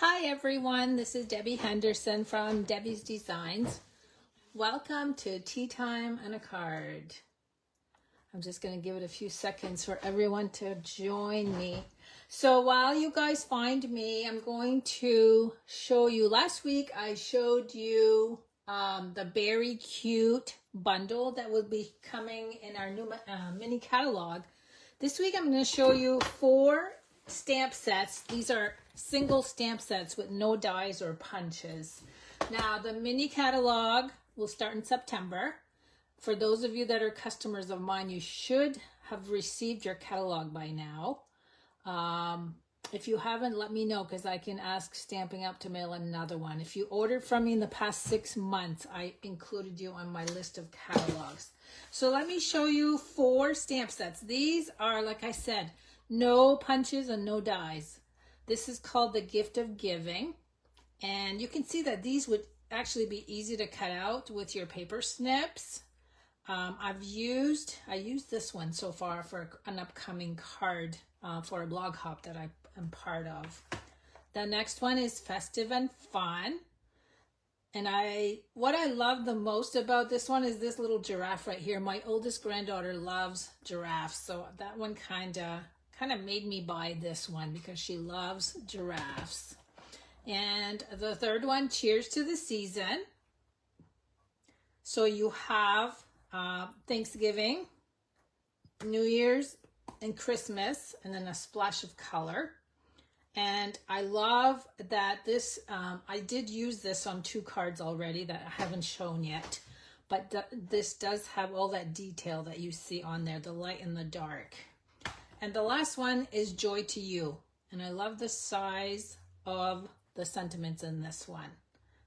Hi everyone, this is Debbie Henderson from Debbie's Designs. Welcome to Tea Time and a Card. I'm just going to give it a few seconds for everyone to join me. So while you guys find me, I'm going to show you, last week I showed you the very cute bundle that will be coming in our new mini catalog. This week I'm going to show you 4 stamp sets. These are single stamp sets with no dies or punches. Now the mini catalog will start in September. For those of you that are customers of mine, you should have received your catalog by now. If you haven't, let me know because I can ask Stampin' Up to mail another one. If you ordered from me in the past 6 months, I included you on my list of catalogs. So let me show you 4 stamp sets. These are, like I said, no punches and no dies. This is called the Gift of Giving. And you can see that these would actually be easy to cut out with your paper snips. I used this one so far for an upcoming card for a blog hop that I am part of. The next one is Festive and Fun. And what I love the most about this one is this little giraffe right here. My oldest granddaughter loves giraffes, so that one kind of made me buy this one because she loves giraffes. And the third one, Cheers to the Season. So you have Thanksgiving, New Year's, and Christmas, and then a splash of color. And I love that this, I did use this on 2 cards already that I haven't shown yet, but this does have all that detail that you see on there, the light and the dark. And the last one is Joy to You. And I love the size of the sentiments in this one.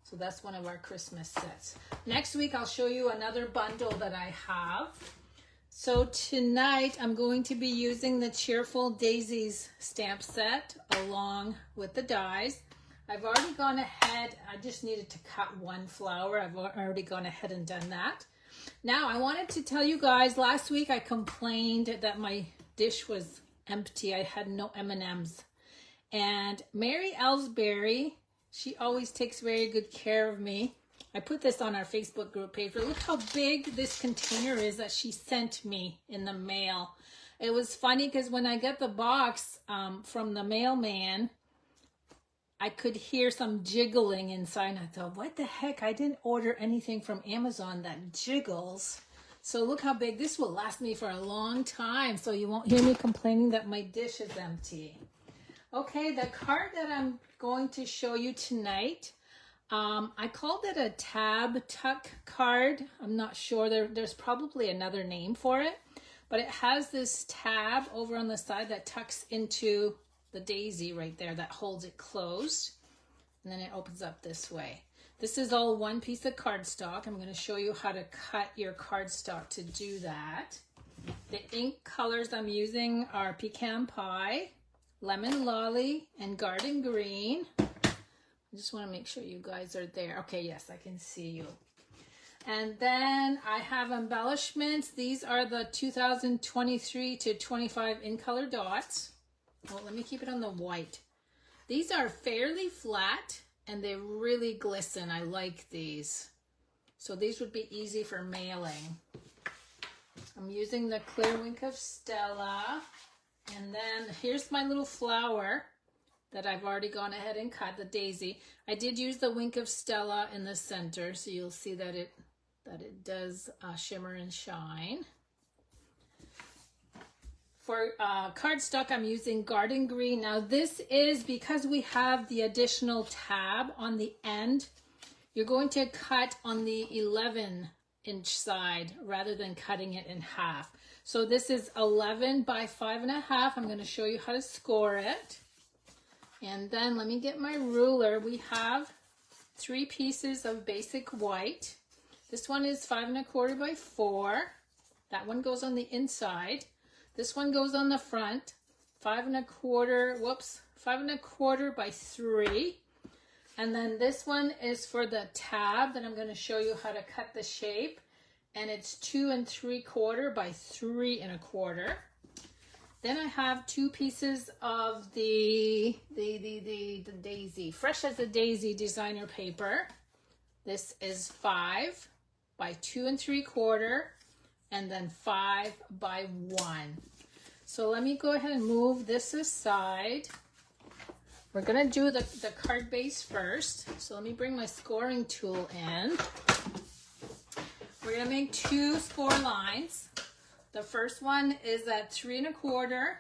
So that's one of our Christmas sets. Next week, I'll show you another bundle that I have. So tonight, I'm going to be using the Cheerful Daisies stamp set along with the dies. I've already gone ahead. I just needed to cut 1 flower. I've already gone ahead and done that. Now, I wanted to tell you guys, last week I complained that my dish was empty. I had no M&Ms. And Mary Ellsbury, she always takes very good care of me. I put this on our Facebook group page, but look how big this container is that she sent me in the mail. It was funny because when I got the box from the mailman, I could hear some jiggling inside. And I thought, what the heck? I didn't order anything from Amazon that jiggles. So look how big. This will last me for a long time, so you won't hear me complaining that my dish is empty. Okay, the card that I'm going to show you tonight, I called it a tab tuck card. I'm not sure. There's probably another name for it, but it has this tab over on the side that tucks into the daisy right there that holds it closed, and then it opens up this way. This is all 1 piece of cardstock. I'm going to show you how to cut your cardstock to do that. The ink colors I'm using are Pecan Pie, Lemon Lolly, and Garden Green. I just want to make sure you guys are there. Okay, yes, I can see you. And then I have embellishments. These are the 2023 to 25 in color dots. Well, let me keep it on the white. These are fairly flat and they really glisten. I like these. So these would be easy for mailing. I'm using the clear Wink of Stella. And then here's my little flower that I've already gone ahead and cut, the daisy. I did use the Wink of Stella in the center, so you'll see that it does shimmer and shine. For cardstock, I'm using Garden Green. Now this is because we have the additional tab on the end. You're going to cut on the 11-inch side rather than cutting it in half. So this is 11 by 5.5. I'm going to show you how to score it. And then let me get my ruler. We have 3 pieces of basic white. This one is 5.25 by 4. That one goes on the inside. This one goes on the front. 5.25 by 3. And then this one is for the tab that I'm going to show you how to cut the shape. And it's 2 3/4 by 3 1/4. Then I have 2 pieces of the daisy, fresh as a daisy designer paper. This is 5 by 2 3/4, and then 5 by 1. So let me go ahead and move this aside. We're gonna do the card base first. So let me bring my scoring tool in. We're gonna make 2 score lines. The first one is at 3 1/4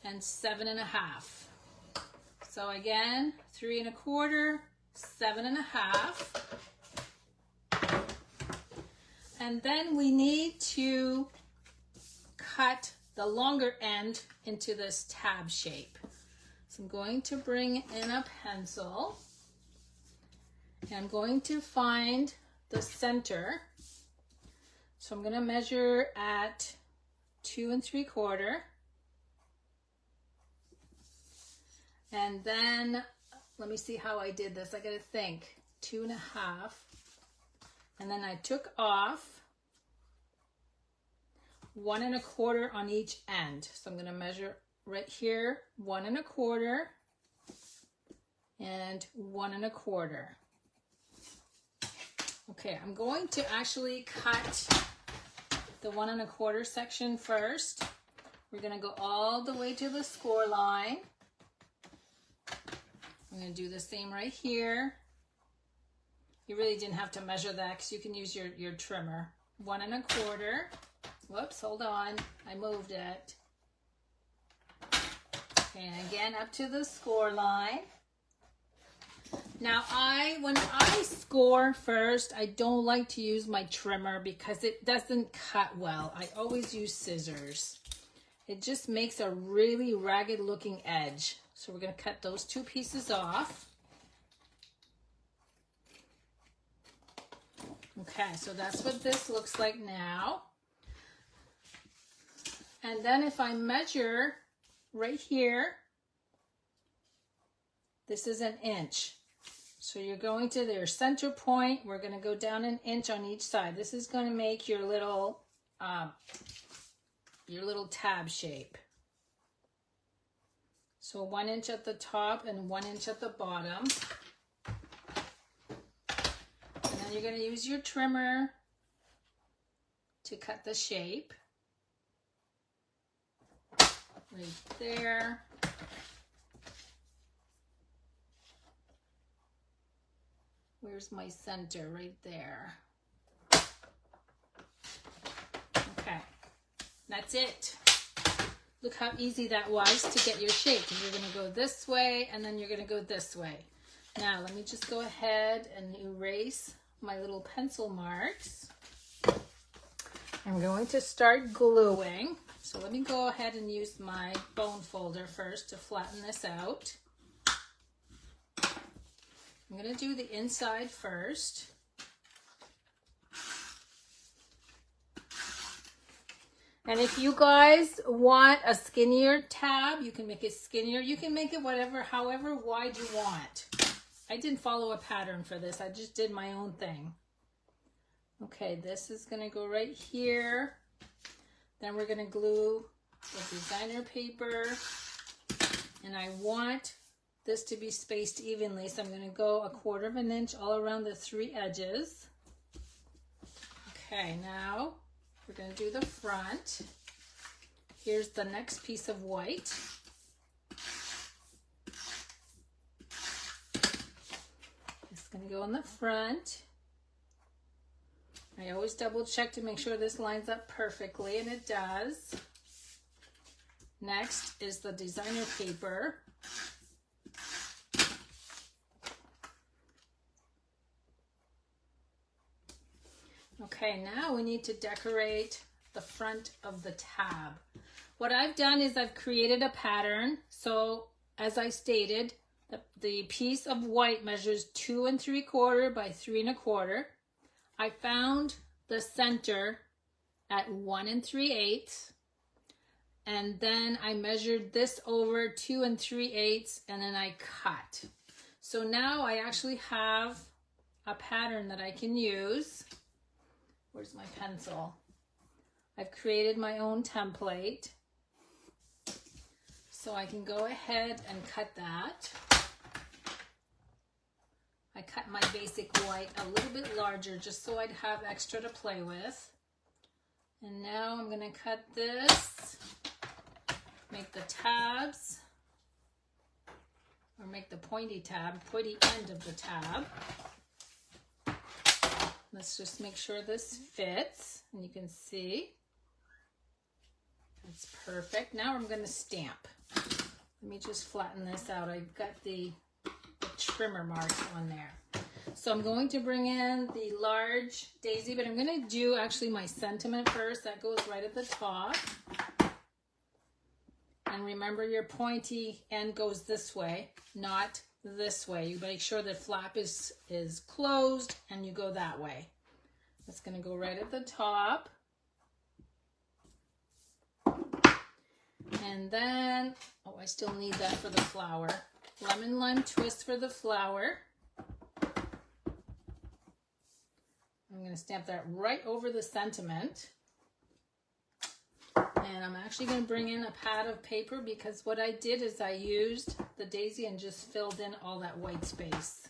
and 7 1/2. So again, 3 1/4, 7 1/2. And then we need to cut the longer end into this tab shape. So I'm going to bring in a pencil, and I'm going to find the center. So I'm going to measure at 2 3/4. And then, let me see how I did this. I got to think. 2 1/2. And then I took off 1 1/4 on each end. So I'm going to measure right here, 1 1/4 and 1 1/4. Okay, I'm going to actually cut the 1 1/4 section first. We're going to go all the way to the score line. I'm going to do the same right here. You really didn't have to measure that because you can use your trimmer. 1 1/4. Whoops, hold on. I moved it. Okay, and again up to the score line. Now when I score first, I don't like to use my trimmer because it doesn't cut well. I always use scissors. It just makes a really ragged looking edge. So we're going to cut those 2 pieces off. Okay, so that's what this looks like now. And then if I measure right here, this is 1 inch. So you're going to their center point. We're going to go down 1 inch on each side. This is going to make your little tab shape. So 1 inch at the top and 1 inch at the bottom. And then you're going to use your trimmer to cut the shape. Right there. Where's my center? Right there. Okay, that's it. Look how easy that was to get your shape. And you're going to go this way, and then you're going to go this way. Now, let me just go ahead and erase my little pencil marks. I'm going to start gluing. So let me go ahead and use my bone folder first to flatten this out. I'm going to do the inside first. And if you guys want a skinnier tab, you can make it skinnier. You can make it however wide you want. I didn't follow a pattern for this. I just did my own thing. Okay, this is going to go right here. Then we're going to glue the designer paper. And I want this to be spaced evenly, so I'm going to go 1/4 inch all around the 3 edges. Okay, now we're going to do the front. Here's the next piece of white. It's going to go in the front. I always double check to make sure this lines up perfectly, and it does. Next is the designer paper. Okay, now we need to decorate the front of the tab. What I've done is I've created a pattern. So as I stated, the piece of white measures 2 3/4 by 3 1/4. I found the center at 1 3/8. And then I measured this over 2 3/8, and then I cut. So now I actually have a pattern that I can use. Where's my pencil? I've created my own template. So I can go ahead and cut that. I cut my basic white a little bit larger just so I'd have extra to play with. And now I'm going to cut this, make the tabs, or make the pointy end of the tab. Let's just make sure this fits, and you can see. That's perfect. Now I'm going to stamp. Let me just flatten this out. I've got the trimmer marks on there. So I'm going to bring in the large daisy, but I'm going to do actually my sentiment first. That goes right at the top. And remember, your pointy end goes this way, not this way. You make sure the flap is closed and you go that way. That's going to go right at the top. And then, oh, I still need that for the flower. Lemon lime twist for the flower. I'm going to stamp that right over the sentiment. And I'm actually going to bring in a pad of paper because what I did is I used the daisy and just filled in all that white space.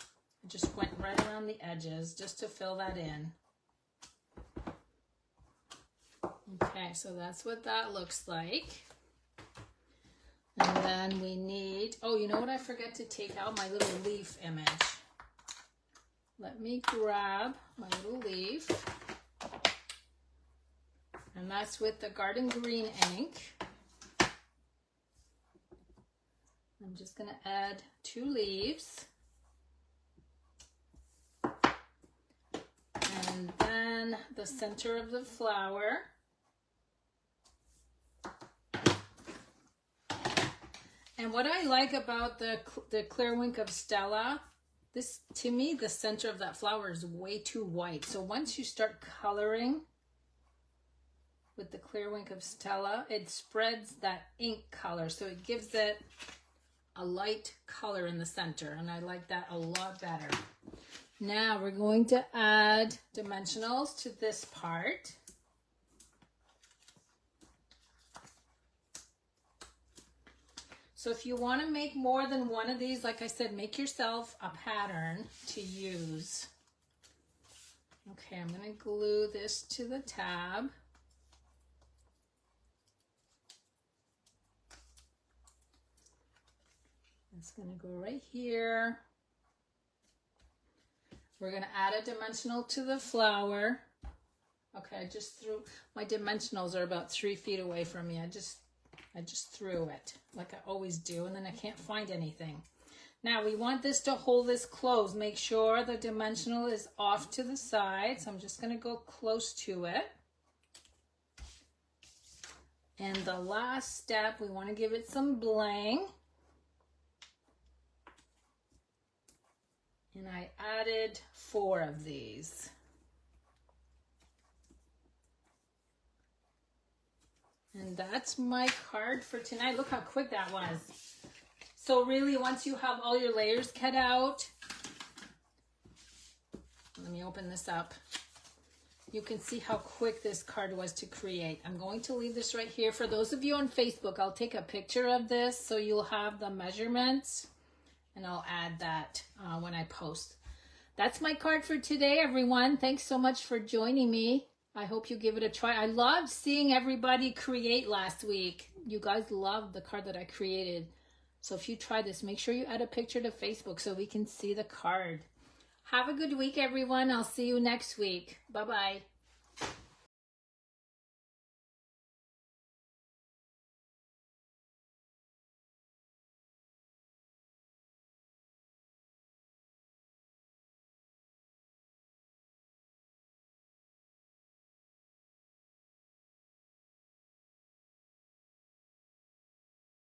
I just went right around the edges just to fill that in. Okay, so that's what that looks like. And then we need, oh, you know what I forgot to take out? My little leaf image. Let me grab my little leaf. And that's with the Garden Green ink. I'm just going to add 2 leaves. And then the center of the flower. And what I like about the Clear Wink of Stella, this, to me, the center of that flower is way too white. So once you start coloring with the Clear Wink of Stella, it spreads that ink color. So it gives it a light color in the center. And I like that a lot better. Now we're going to add dimensionals to this part. So if you want to make more than one of these, like I said, make yourself a pattern to use. Okay, I'm going to glue this to the tab. It's going to go right here. We're going to add a dimensional to the flower. Okay, I just threw, my dimensionals are about 3 feet away from me. I just threw it like I always do, and then I can't find anything. Now we want this to hold this closed. Make sure the dimensional is off to the side. So I'm just going to go close to it. And the last step, we want to give it some bling. And I added 4 of these. And that's my card for tonight. Look how quick that was. So really, once you have all your layers cut out, let me open this up. You can see how quick this card was to create. I'm going to leave this right here. For those of you on Facebook, I'll take a picture of this so you'll have the measurements, and I'll add that when I post. That's my card for today, everyone. Thanks so much for joining me. I hope you give it a try. I loved seeing everybody create last week. You guys loved the card that I created. So if you try this, make sure you add a picture to Facebook so we can see the card. Have a good week, everyone. I'll see you next week. Bye-bye.